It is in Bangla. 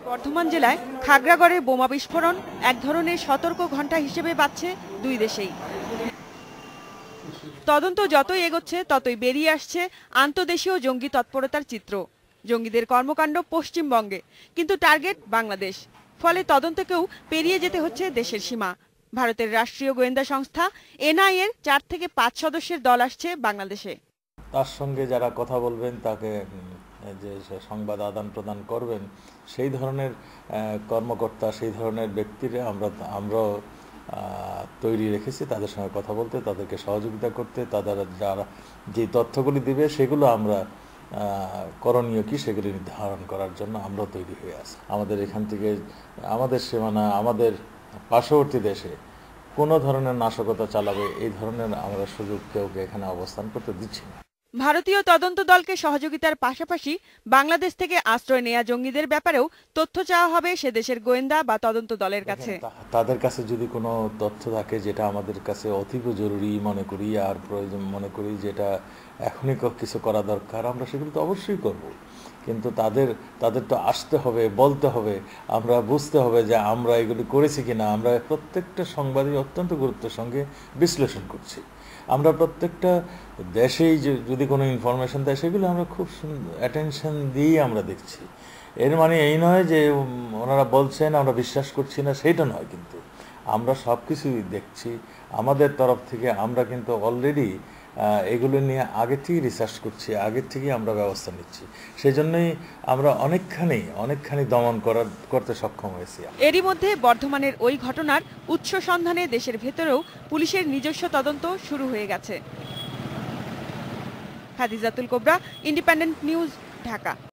বর্ধমান জেলায় খাগড়াগড়ে বোমা বিস্ফোরণ এক ধরনের সতর্ক ঘণ্টা হিসেবে বাজছে দুই দেশেই। তদন্ত যতই এগোচ্ছে ততই বেরিয়ে আসছে আন্তদেশীয় জঙ্গি তৎপরতার চিত্র। জঙ্গিদের কর্মকাণ্ড পশ্চিমবঙ্গে, কিন্তু টার্গেট বাংলাদেশ। ফলে তদন্তকেও পেরিয়ে যেতে হচ্ছে দেশের সীমা। ভারতের রাষ্ট্রীয় গোয়েন্দা সংস্থা এনআইএর 4 থেকে 5 সদস্যের দল আসছে বাংলাদেশে। তার সঙ্গে যারা কথা বলবেন, তাকে যে সংবাদ আদান প্রদান করবেন, সেই ধরনের কর্মকর্তা, সেই ধরনের ব্যক্তিরা আমরা তৈরি রেখেছি তাদের সঙ্গে কথা বলতে, তাদেরকে সহযোগিতা করতে। তাদের যারা যে তথ্যগুলি দিবে সেগুলো আমরা করণীয় কি সেগুলি নির্ধারণ করার জন্য আমরা তৈরি হয়ে আছি। আমাদের এখান থেকে আমাদের সীমানা, আমাদের পার্শ্ববর্তী দেশে কোনো ধরনের নাশকতা চালাবে এই ধরনের আমরা সুযোগ কেউকে এখানে অবস্থান করতে দিচ্ছি না। ভারতীয় তদন্ত দলকে সহযোগিতার পাশাপাশি বাংলাদেশ থেকে আশ্রয় নেয়া জঙ্গিদের ব্যাপারেও তথ্য চাওয়া হবে সে দেশের গোয়েন্দা বা তদন্ত দলের কাছে। তাদের কাছে যদি কোনো তথ্য থাকে যেটা আমাদের কাছে অতীব জরুরি মনে করি আর প্রয়োজন মনে করি, যেটা এখনই কিছু করা দরকার, আমরা সেগুলো তো অবশ্যই করব। কিন্তু তাদের তো আসতে হবে, বলতে হবে, আমরা বুঝতে হবে যে আমরা এগুলি করেছি কিনা। আমরা প্রত্যেকটা সংবাদই অত্যন্ত গুরুত্বের সঙ্গে বিশ্লেষণ করছি। আমরা প্রত্যেকটা দেশেই যদি কোনো ইনফরমেশন দেয় সেগুলো আমরা খুব অ্যাটেনশন দিয়ে আমরা দেখছি। এর মানে এই নয় যে ওনারা বলছেন আমরা বিশ্বাস করছি না, সেইটা নয়। কিন্তু আমরা সব কিছুই দেখছি আমাদের তরফ থেকে। আমরা কিন্তু অলরেডি এগুলো নিয়ে আগে থেকেই রিসার্চ করছি, আগে থেকেই আমরা ব্যবস্থা নিচ্ছি। সেই জন্যই আমরা অনেকখানি দমন করতে সক্ষম হয়েছি। এরই মধ্যে বর্ধমানের ওই ঘটনার উৎস সন্ধানে দেশের ভেতরেও পুলিশের নিজস্ব তদন্ত শুরু হয়ে গেছে। খাদিজাতুল কোবরা, ইন্ডিপেন্ডেন্ট নিউজ, ঢাকা।